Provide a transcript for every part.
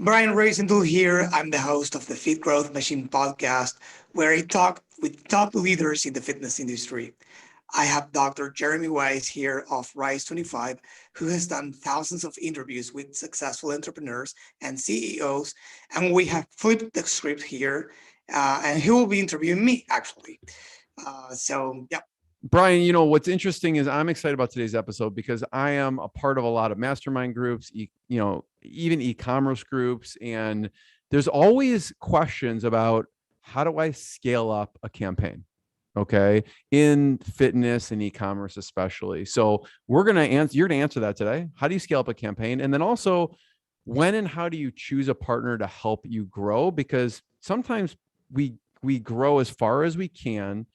Brian Rosenthal here. I'm the host of the Fit Growth Machine podcast, where I talk with top leaders in the fitness industry. I have Dr. Jeremy Weiss here of Rise 25, who has done thousands of interviews with successful entrepreneurs and CEOs. And we have flipped the script here, and he will be interviewing me, actually. Yeah. Brian, what's interesting is I'm excited about today's episode because I am a part of a lot of mastermind groups, even e-commerce groups, and there's always questions about how do I scale up a campaign? Okay, in fitness and e-commerce especially. So you're going to answer that today. How do you scale up a campaign? And then also, when and how do you choose a partner to help you grow? Because sometimes we grow as far as we can,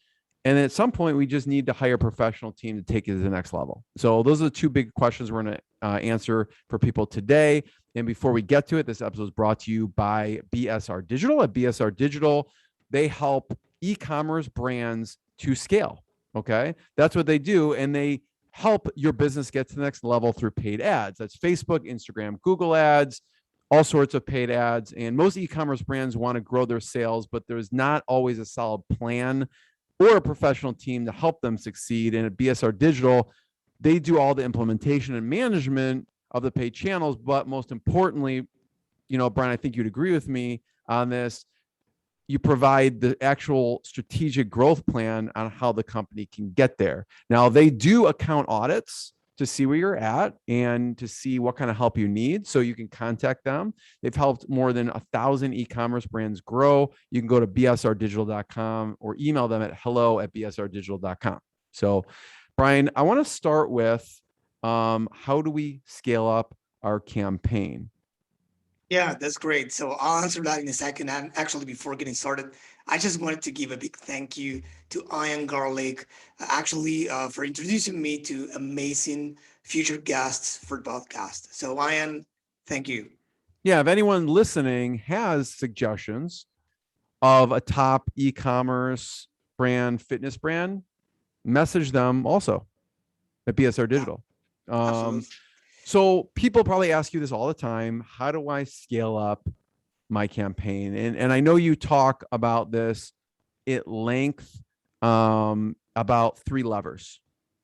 and at some point, we just need to hire a professional team to take it to the next level. So those are the two big questions we're going to answer for people today. And before we get to it, this episode is brought to you by BSR Digital. At BSR Digital, they help e-commerce brands to scale. Okay, that's what they do, and they help your business get to the next level through paid ads. That's Facebook, Instagram, Google ads, all sorts of paid ads. And most e-commerce brands want to grow their sales, but there's not always a solid plan or a professional team to help them succeed. And at BSR Digital, they do all the implementation and management of the paid channels. But most importantly, Brian, I think you'd agree with me on this. You provide the actual strategic growth plan on how the company can get there. Now, they do account audits to see where you're at and to see what kind of help you need. So you can contact them. They've helped more than 1,000 e-commerce brands grow. You can go to bsrdigital.com or email them at hello@bsrdigital.com. So, Brian, I want to start with how do we scale up our campaign? Yeah, that's great. So I'll answer that in a second. And actually, before getting started, I just wanted to give a big thank you to Ian Garlic, for introducing me to amazing future guests for the podcast. So, Ian, thank you. Yeah, if anyone listening has suggestions of a top e-commerce brand, fitness brand, message them also at BSR Yeah, Digital. Um, absolutely. so people probably ask you this all the time. How do I scale up my campaign? And I know you talk about this at length, about three levers.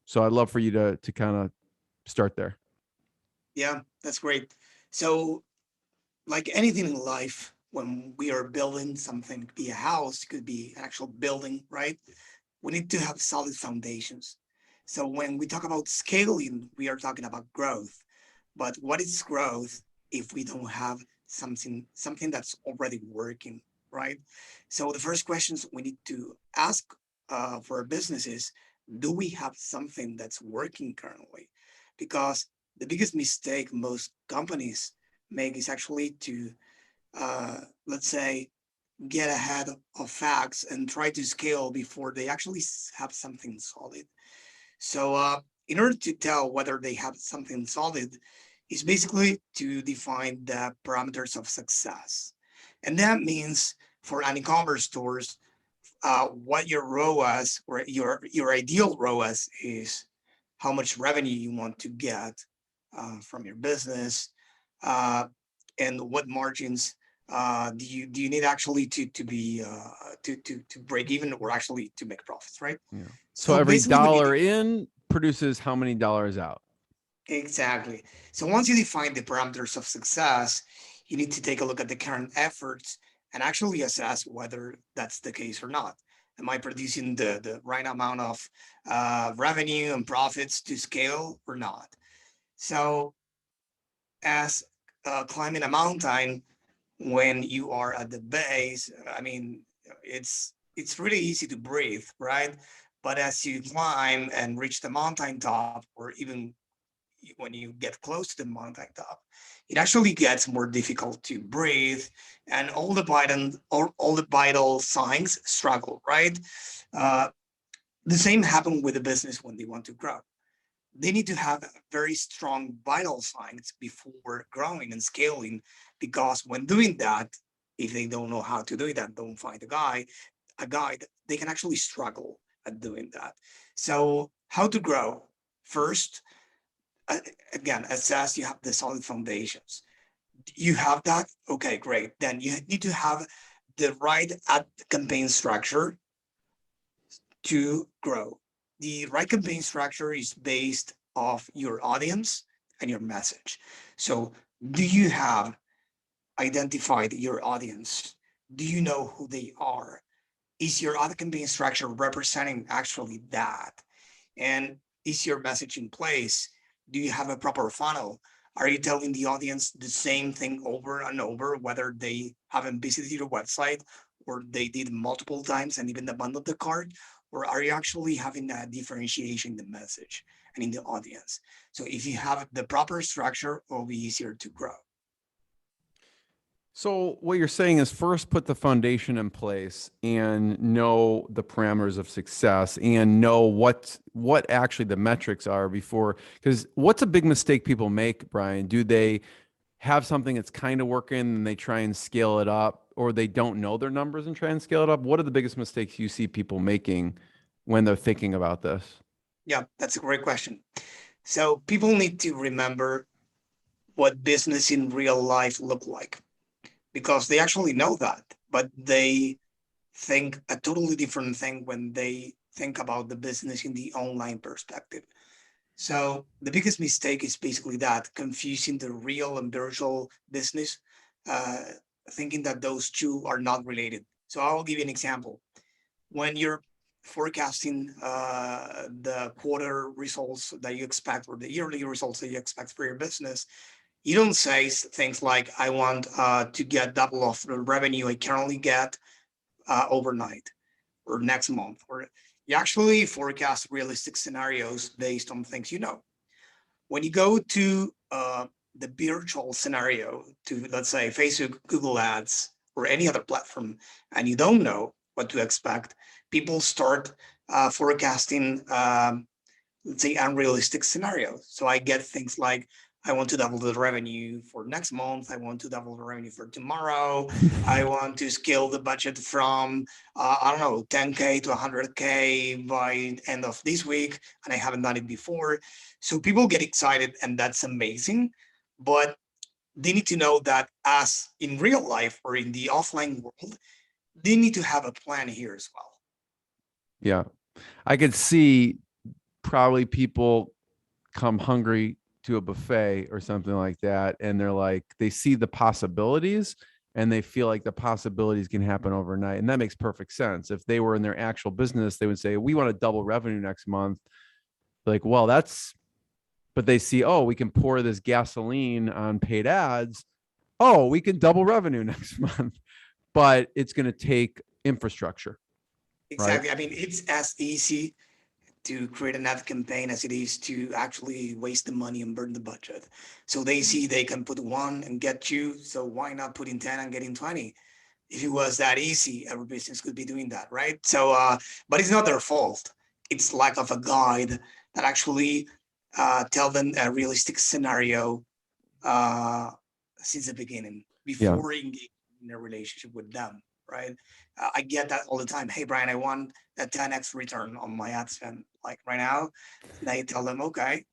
So I'd love for you to kind of start there. Yeah, that's great. So, like anything in life, when we are building something, it could be a house, it could be an actual building, right? We need to have solid foundations. So when we talk about scaling, we are talking about growth. But what is growth if we don't have something that's already working, right? So the first questions we need to ask for our business is, do we have something that's working currently? Because the biggest mistake most companies make is actually to, let's say, get ahead of facts and try to scale before they actually have something solid. So, in order to tell whether they have something solid, is basically to define the parameters of success. And that means for an e-commerce stores, what your ROAS or your ideal ROAS is, how much revenue you want to get from your business, uh, and what margins do you need actually to break even or actually to make profits, right? Yeah. So So every basically, when you dollar in produces how many dollars out? exactly, so once you define the parameters of success, you need to take a look at the current efforts and actually assess whether that's the case or not. Am I producing the right amount of revenue and profits to scale or not? So as climbing a mountain, when you are at the base, I mean, it's really easy to breathe, right? But as you climb and reach the mountain top, or even when you get close to the mountain top, it actually gets more difficult to breathe, and all the vital signs struggle, right? Uh, the same happened with the business when they want to grow. They need to have very strong vital signs before growing and scaling, because when doing that, if they don't know how to do that, don't find a guide, they can actually struggle at doing that. So how to grow? First, uh, again, assess you have the solid foundations. You have that? Okay, great. Then you need to have the right ad campaign structure to grow. The right campaign structure is based off your audience and your message. So, do you have identified your audience? Do you know who they are? Is your ad campaign structure representing actually that? And is your message in place? Do you have a proper funnel? Are you telling the audience the same thing over and over, whether they haven't visited your website or they did multiple times and even abandoned the cart? Or are you actually having a differentiation in the message and in the audience? So if you have the proper structure, it will be easier to grow. So what you're saying is first put the foundation in place and know the parameters of success and know what actually the metrics are before, because what's a big mistake people make, Brian? Do they have something that's kind of working and they try and scale it up, or they don't know their numbers and try and scale it up? What are the biggest mistakes you see people making when they're thinking about this? Yeah, that's a great question. So people need to remember what business in real life look like because they actually know that, but they think a totally different thing when they think about the business in the online perspective. So the biggest mistake is basically that confusing the real and virtual business, uh, thinking that those two are not related. So I'll give you an example. When you're forecasting the quarter results that you expect or the yearly results that you expect for your business, you don't say things like, I want to get double of the revenue I currently get overnight or next month, or you actually forecast realistic scenarios based on things you know. When you go to the virtual scenario to, let's say, Facebook, Google Ads, or any other platform, and you don't know what to expect, people start forecasting let's say unrealistic scenarios. So I get things like I want to double the revenue for next month. I want to double the revenue for tomorrow. I want to scale the budget from I don't know 10K to 100K by end of this week, and I haven't done it before. So people get excited, and that's amazing. But they need to know that as in real life or in the offline world, they need to have a plan here as well. Yeah. I could see probably people come hungry to a buffet or something like that, and they're like, they see the possibilities and they feel like the possibilities can happen overnight, and that makes perfect sense. If they were in their actual business, they would say, we want to double revenue next month. Like, well, that's, but they see, oh, we can pour this gasoline on paid ads. Oh, we can double revenue next month, but it's going to take infrastructure, right? Exactly. I mean, it's as easy to create an ad campaign as it is to actually waste the money and burn the budget. So they see they can put one and get two. So why not put in 10 and getting 20? If it was that easy, every business could be doing that, right? So, but it's not their fault. It's lack of a guide that actually tell them a realistic scenario uh, since the beginning Yeah. before engaging in a relationship with them, right? I get that all the time. Hey, Brian, I want a 10x return on my ad spend, like right now. And I tell them, okay,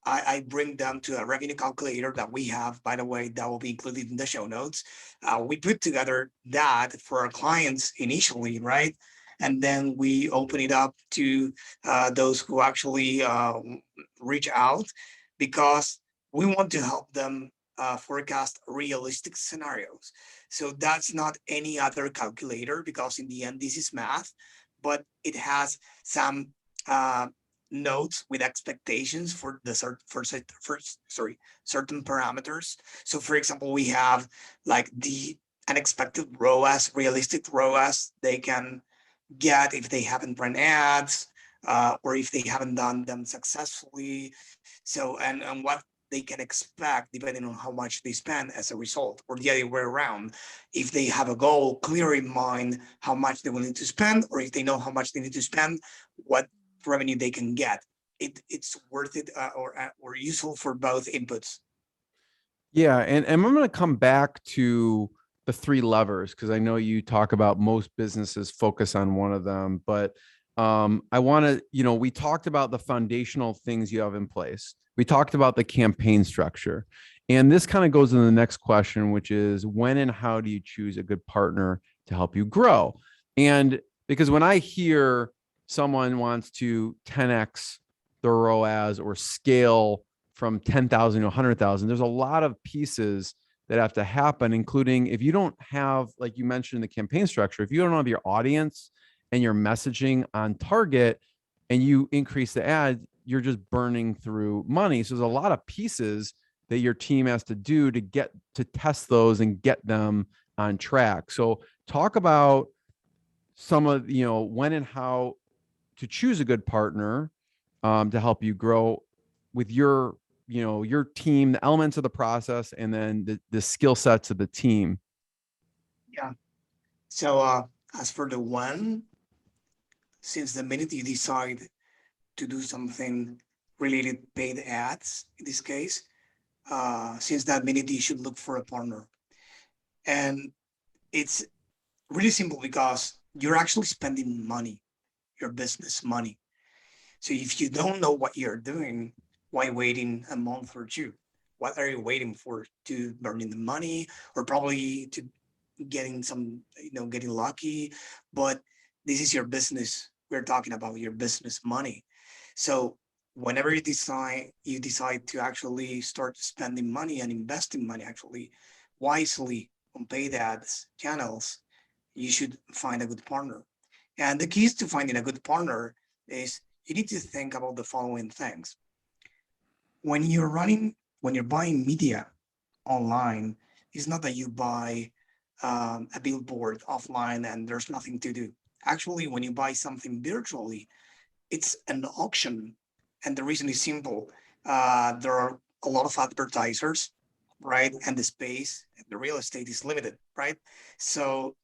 I bring them to a revenue calculator that we have, by the way, that will be included in the show notes. We put together that for our clients initially, right? And then we open it up to those who actually reach out because we want to help them forecast realistic scenarios. So that's not any other calculator because in the end, this is math, but it has some uh, notes with expectations for the certain parameters. So for example, we have like the unexpected ROAS, realistic ROAS they can get if they haven't run ads or if they haven't done them successfully. So and what they can expect depending on how much they spend as a result, or the other way around. If they have a goal clear in mind, how much they will need to spend, or if they know how much they need to spend, what revenue they can get. It's worth it or useful for both inputs. Yeah, and I'm going to come back to the three levers because I know you talk about most businesses focus on one of them, but I want to, we talked about the foundational things you have in place. We talked about the campaign structure, And this kind of goes into the next question, which is when and how do you choose a good partner to help you grow? And because when I hear someone wants to 10x their ROAS or scale from 10,000 to 100,000, there's a lot of pieces that have to happen, including if you don't have, like you mentioned in the campaign structure, if you don't have your audience and your messaging on target and you increase the ad, you're just burning through money. So there's a lot of pieces that your team has to do to get to test those and get them on track. So talk about some of, when and how to choose a good partner to help you grow with your team, the elements of the process, and then the skill sets of the team. Yeah. So as for the one, since the minute you decide to do something related paid ads, in this case, since that minute you should look for a partner. And it's really simple because you're actually spending money, your business money. So if you don't know what you're doing, why waiting a month or two? What are you waiting for? To burning the money or probably to getting some, getting lucky? But this is your business. We're talking about your business money. So whenever you decide to actually start spending money and investing money actually wisely on paid ads channels, you should find a good partner. And the keys to finding a good partner is you need to think about the following things. When you're running, when you're buying media online, it's not that you buy a billboard offline and there's nothing to do. Actually, when you buy something virtually, it's an auction. And the reason is simple. There are a lot of advertisers, right? And the space, the real estate is limited, right? So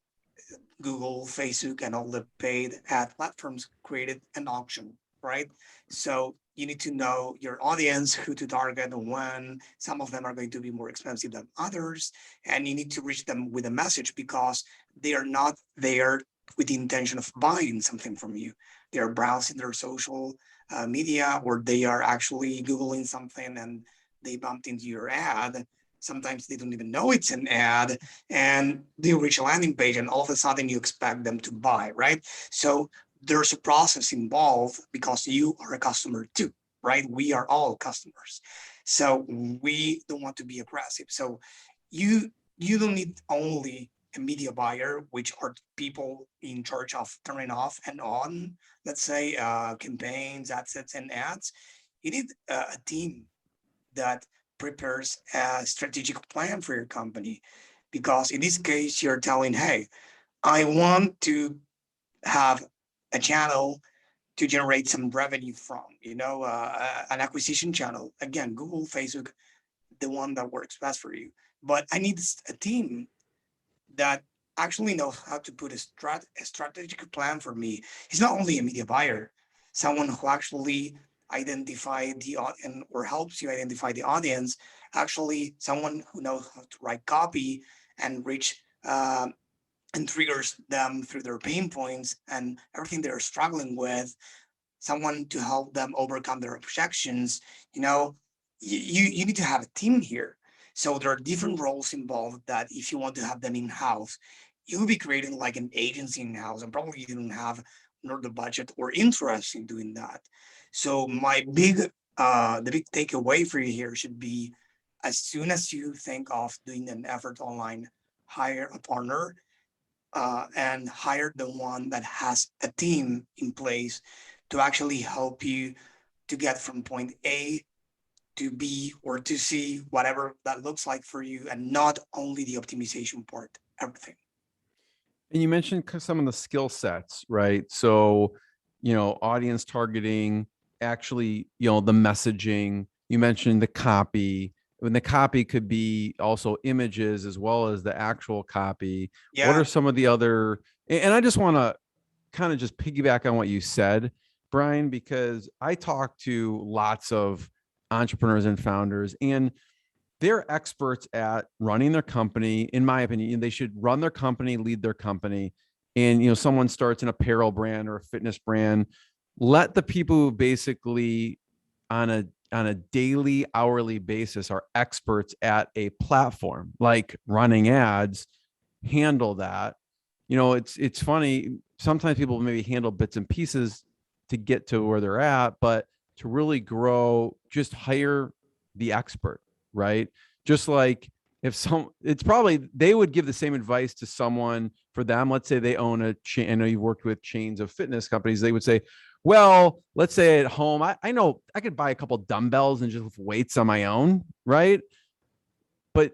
Google, Facebook, and all the paid ad platforms created an auction, right? So you need to know your audience, who to target and when. Some of them are going to be more expensive than others, and you need to reach them with a message because they are not there with the intention of buying something from you. They are browsing their social media, or they are actually Googling something and they bumped into your ad. Sometimes they don't even know it's an ad, and they reach a landing page and all of a sudden you expect them to buy, right? So there's a process involved because you are a customer too, right? We are all customers. So we don't want to be aggressive. So you don't need only a media buyer, which are people in charge of turning off and on, let's say, campaigns, ad sets, and ads. You need a team that prepares a strategic plan for your company. Because in this case, you're telling, hey, I want to have a channel to generate some revenue from, an acquisition channel. Again, Google, Facebook, the one that works best for you. But I need a team that actually knows how to put a strategic plan for me. He's not only a media buyer, someone who actually identify the audience or helps you identify the audience, actually someone who knows how to write copy and reach and triggers them through their pain points and everything they're struggling with, someone to help them overcome their objections. You know, you need to have a team here. So there are different roles involved that if you want to have them in house, you'll be creating like an agency in house, and probably you don't have nor the budget or interest in doing that. So the big takeaway for you here should be, as soon as you think of doing an effort online, hire a partner and hire the one that has a team in place to actually help you to get from point A to B or to C, whatever that looks like for you, and not only the optimization part, everything. And you mentioned some of the skill sets, right? So, audience targeting, actually, the messaging. You mentioned the copy. When the copy could be also images as well as the actual copy. What Yeah, are some of the other? And I just want to kind of just piggyback on what you said, Brian, because I talk to lots of entrepreneurs and founders, and they're experts at running their company. In my opinion, they should run their company, lead their company. And someone starts an apparel brand or a fitness brand, let the people who basically on on a daily, hourly basis are experts at a platform like running ads, handle that. It's funny. Sometimes people maybe handle bits and pieces to get to where they're at, but to really grow, just hire the expert, right? Just like if it's probably they would give the same advice to someone for them. Let's say they own a chain. I know you've worked with chains of fitness companies. They would say, well, let's say at home, I know I could buy a couple dumbbells and just lift weights on my own, right? But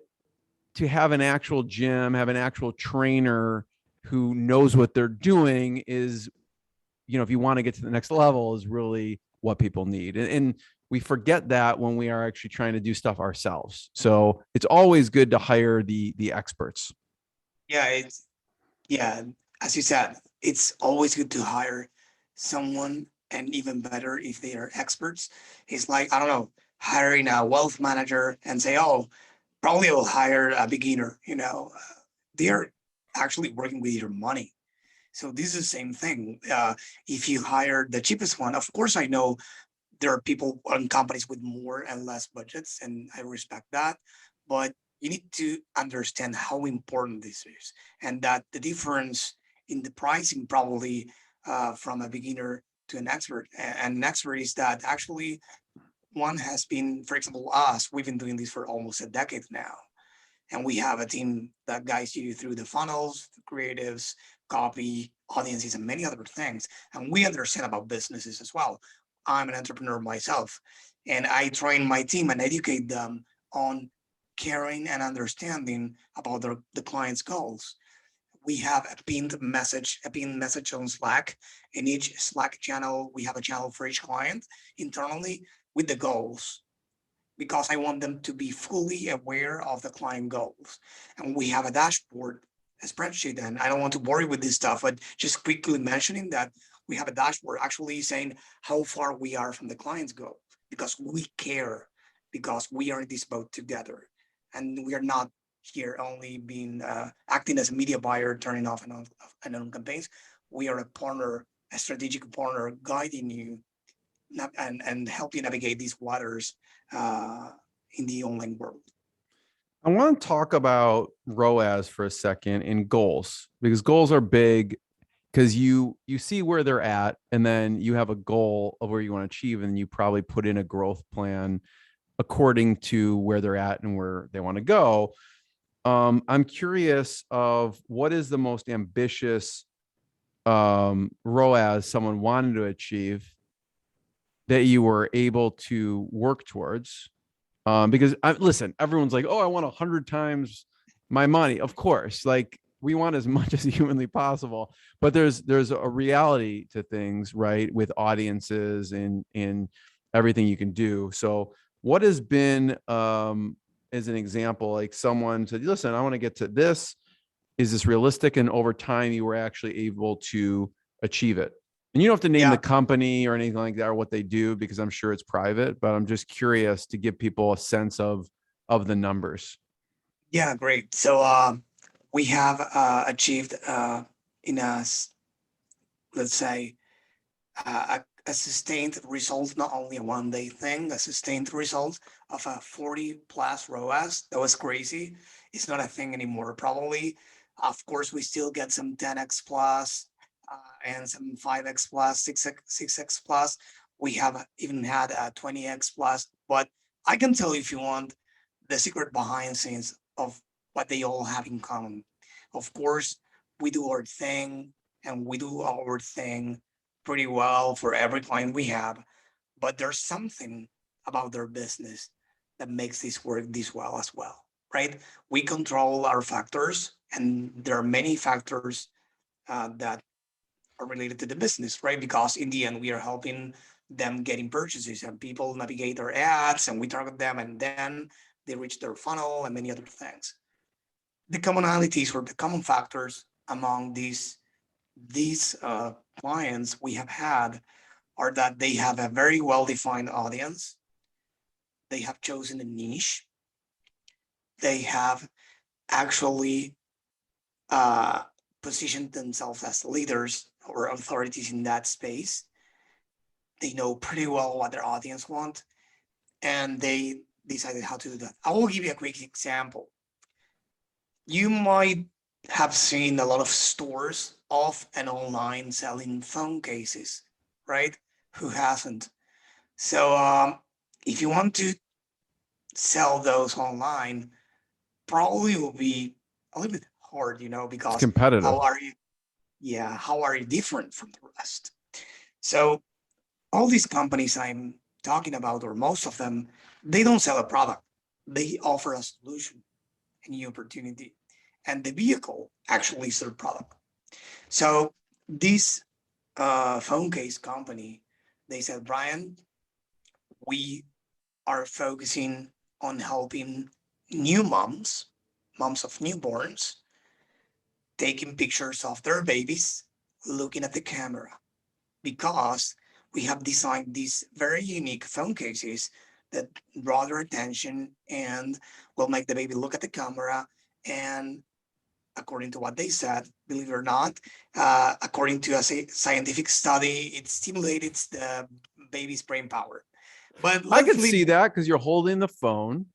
to have an actual gym, have an actual trainer who knows what they're doing is, if you want to get to the next level, is really what people need. And we forget that when we are actually trying to do stuff ourselves. So it's always good to hire the experts. Yeah, yeah, as you said, it's always good to hire someone, and even better if they are experts. It's like, I don't know, hiring a wealth manager and say, oh, probably will hire a beginner, they're actually working with your money. So this is the same thing. If you hire the cheapest one, of course, I know there are people and companies with more and less budgets, and I respect that. But you need to understand how important this is, and that the difference in the pricing probably from a beginner to an expert, and an expert is that actually one has been, for example, us, we've been doing this for almost a decade now. And we have a team that guides you through the funnels, the creatives, copy, audiences, and many other things. And we understand about businesses as well. I'm an entrepreneur myself, and I train my team and educate them on caring and understanding about the client's goals. We have a pinned message on Slack. In each Slack channel, we have a channel for each client internally with the goals, because I want them to be fully aware of the client goals. And we have a dashboard, a spreadsheet, and I don't want to worry with this stuff, but just quickly mentioning that we have a dashboard actually saying how far we are from the client's goal, because we care, because we are in this boat together. And we are not here only being acting as a media buyer, turning off and on campaigns. We are a partner, a strategic partner, guiding you and help you navigate these waters uh, in the online world. I want to talk about ROAS for a second and goals, because goals are big, because you see where they're at, and then you have a goal of where you want to achieve, and you probably put in a growth plan according to where they're at and where they want to go. I'm curious of what is the most ambitious ROAS someone wanted to achieve that you were able to work towards. Because listen, everyone's like, oh, I want 100 times my money. Of course, like we want as much as humanly possible, but there's a reality to things, right? With audiences and everything you can do. So what has been, as an example, like someone said, listen, I want to get to this. Is this realistic? And over time, you were actually able to achieve it. And you don't have to name the Yeah, company or anything like that or what they do, because I'm sure it's private, but I'm just curious to give people a sense of the numbers. yeah, great. So we have achieved in let's say, a sustained result, not only a 1 day thing, a sustained result of a 40 plus ROAS. That was crazy. It's not a thing anymore, probably. Of course, we still get some 10x plus and some 5x plus, 6x plus. We have even had a 20x plus, but I can tell you, if you want, the secret behind scenes of what they all have in common. Of course, we do our thing, and we do our thing pretty well for every client we have, but there's something about their business that makes this work this well as well, right? We control our factors, and there are many factors that are related to the business, right? Because in the end, we are helping them getting purchases, and people navigate their ads, and we target them, and then they reach their funnel and many other things. The commonalities or the common factors among these clients we have had are that they have a very well defined audience. They have chosen a niche. They have actually uh, positioned themselves as leaders or authorities in that space. They know pretty well what their audience want, and they decided how to do that. I will give you a quick example. You might have seen a lot of stores off and online selling phone cases, right? Who hasn't? So if you want to sell those online, probably will be a little bit hard, It's because how competitive. are you? Yeah, how are you different from the rest? So all these companies I'm talking about, or most of them, they don't sell a product. They offer a solution, a new opportunity, and the vehicle actually is their product. So this phone case company, they said, Brian, we are focusing on helping new moms, moms of newborns, taking pictures of their babies, looking at the camera, because we have designed these very unique phone cases that draw their attention and will make the baby look at the camera. And according to what they said, believe it or not, according to a scientific study, it stimulates the baby's brain power. But I let's could leave. see that because you're holding the phone,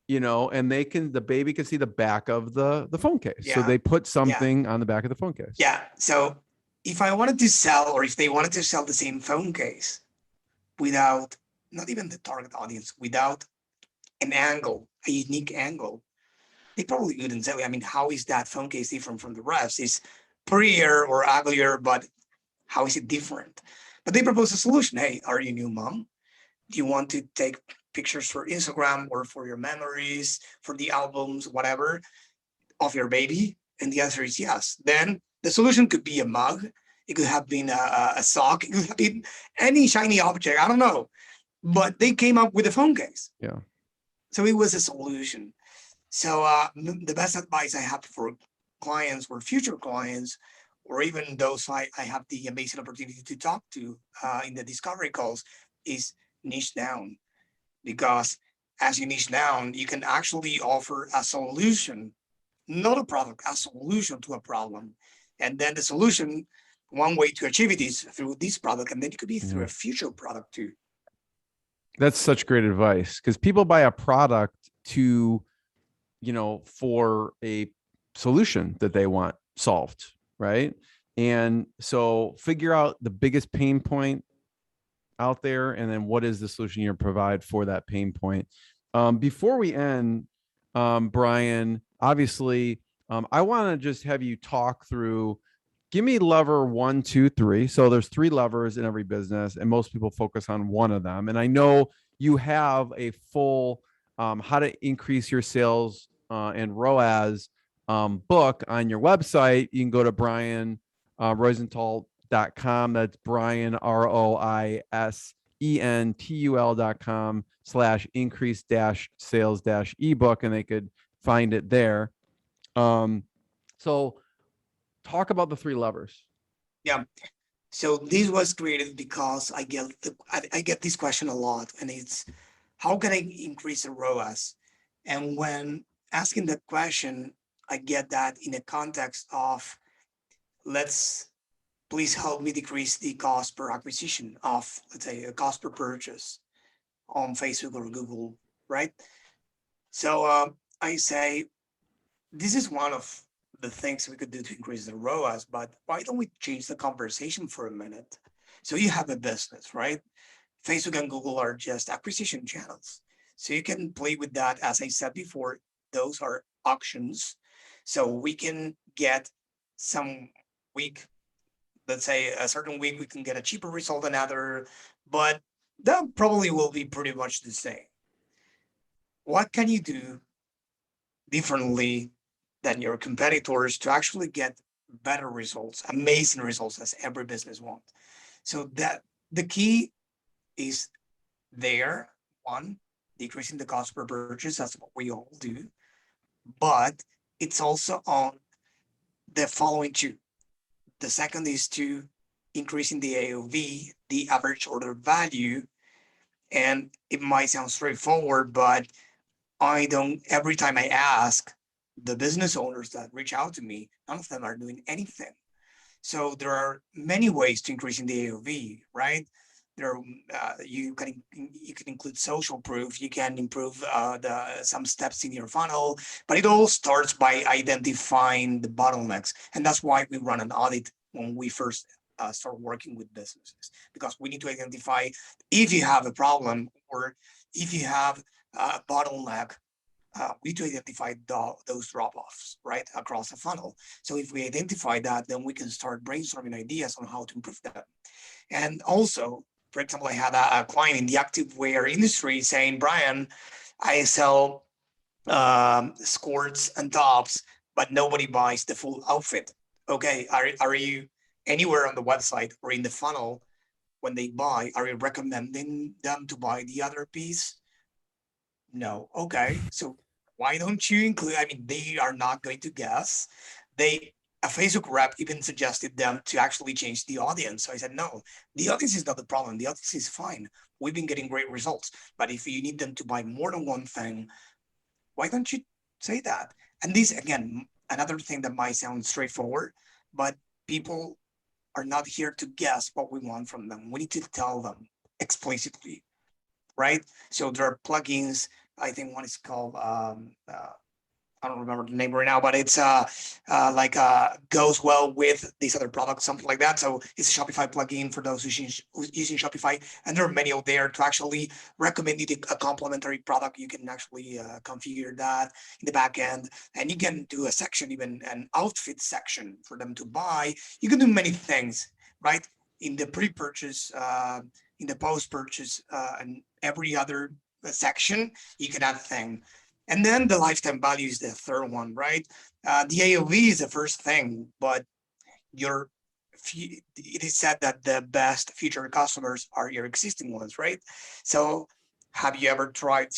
and the baby can see the back of the phone case. So Yeah, they put yeah, something on the back of the phone case. yeah. So if I wanted to sell, or if they wanted to sell the same phone case without, not even the target audience, without an angle, a unique angle, they probably wouldn't say. I mean, how is that phone case different from the rest? It's prettier or uglier, but how is it different? But they propose a solution. Hey, are you a new mom? Do you want to take pictures for Instagram or for your memories, for the albums, whatever, of your baby? And the answer is yes. Then the solution could be a mug. It could have been a sock. It could have been any shiny object. I don't know. But they came up with a phone case. Yeah. So it was a solution. So the best advice I have for clients or future clients, or even those I have the amazing opportunity to talk to in the discovery calls, is niche down. Because as you niche down, you can actually offer a solution, not a product, a solution to a problem. And then the solution, one way to achieve it is through this product, and then it could be through Yeah. a future product too. That's such great advice because people buy a product to, for a solution that they want solved, right? And so figure out the biggest pain point out there and then what is the solution you provide for that pain point. Before we end, Brian, obviously, I want to just have you talk through, give me lever 1, 2, 3. So there's 3 levers in every business and most people focus on one of them. And I know you have a full how to increase your sales and ROAS book on your website. You can go to Brian Roisenthal.com. That's Brian ROISENTUL.com/increase sales ebook, and they could find it there. So talk about the 3 levers. Yeah. So this was created because I get this question a lot, and it's how can I increase the ROAS? And when asking that question, I get that in a context of, let's please help me decrease the cost per acquisition of, let's say, a cost per purchase on Facebook or Google, right? So I say this is one of the things we could do to increase the ROAS, but why don't we change the conversation for a minute? So you have a business, right? Facebook and Google are just acquisition channels. So you can play with that. As I said before, those are auctions. So we can get some week, let's say a certain week, we can get a cheaper result than other, but that probably will be pretty much the same. What can you do differently than your competitors to actually get better results, amazing results, as every business wants? So that the key is there. One, decreasing the cost per purchase. That's what we all do. But it's also on the following two. The second is to increasing the AOV, the average order value. And it might sound straightforward, but I don't, every time I ask the business owners that reach out to me, none of them are doing anything. So there are many ways to increasing the AOV, right? There, you can include social proof. You can improve some steps in your funnel, but it all starts by identifying the bottlenecks, and that's why we run an audit when we first start working with businesses, because we need to identify if you have a problem or if you have a bottleneck. We need to identify those drop-offs right across the funnel. So if we identify that, then we can start brainstorming ideas on how to improve them. And also, for example, I had a client in the activewear industry saying, Brian, I sell skirts and tops, but nobody buys the full outfit. Okay, are you anywhere on the website or in the funnel when they buy? Are you recommending them to buy the other piece? No. Okay, so why don't you include? I mean, they are not going to guess. A Facebook rep even suggested them to actually change the audience. So I said, no, the audience is not the problem. The audience is fine. We've been getting great results. But if you need them to buy more than one thing, why don't you say that? And this, again, another thing that might sound straightforward, but people are not here to guess what we want from them. We need to tell them explicitly, right? So there are plugins. I think one is called I don't remember the name right now, but it's like goes well with these other products, something like that. So it's a Shopify plugin for those who's using Shopify, and there are many out there to actually recommend you a complementary product. You can actually configure that in the back end, and you can do a section, even an outfit section for them to buy. You can do many things, right? In the pre-purchase, in the post-purchase, and every other section, you can add a thing. And then the lifetime value is the third one, right? The AOV is the first thing, but your it is said that the best future customers are your existing ones, right? So have you ever tried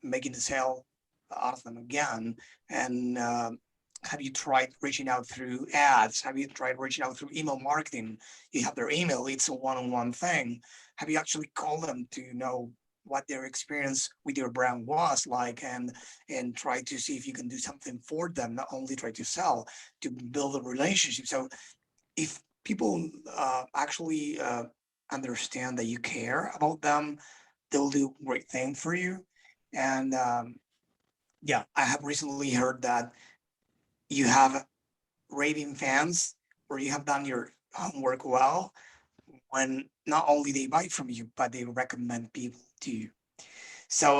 making the sale out of them again? And have you tried reaching out through ads? Have you tried reaching out through email marketing? You have their email, it's a one-on-one thing. Have you actually called them to know what their experience with your brand was like, and try to see if you can do something for them, not only try to sell, to build a relationship. So if people actually understand that you care about them, they'll do great thing for you. And yeah, I have recently heard that you have raving fans, or you have done your homework well, when not only they buy from you, but they recommend people to you. So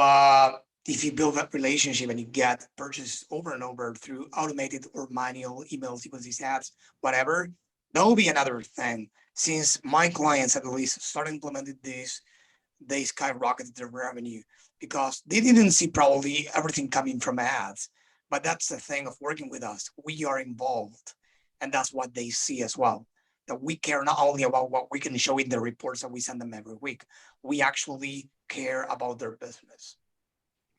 if you build that relationship and you get purchases over and over through automated or manual email sequences, ads, whatever, that will be another thing. Since my clients at least started implementing this, they skyrocketed their revenue because they didn't see probably everything coming from ads. But that's the thing of working with us. We are involved, and that's what they see as well. That we care not only about what we can show in the reports that we send them every week, we actually care about their business.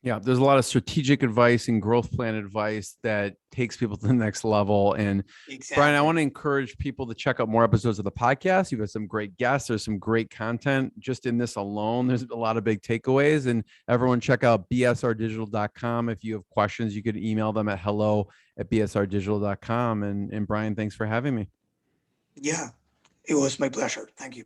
Yeah, there's a lot of strategic advice and growth plan advice that takes people to the next level. And Exactly. Brian, I want to encourage people to check out more episodes of the podcast. You've got some great guests. There's some great content just in this alone. There's a lot of big takeaways, and everyone check out bsrdigital.com. If you have questions, you could email them at hello@bsrdigital.com. And Brian, thanks for having me. Yeah, it was my pleasure. Thank you.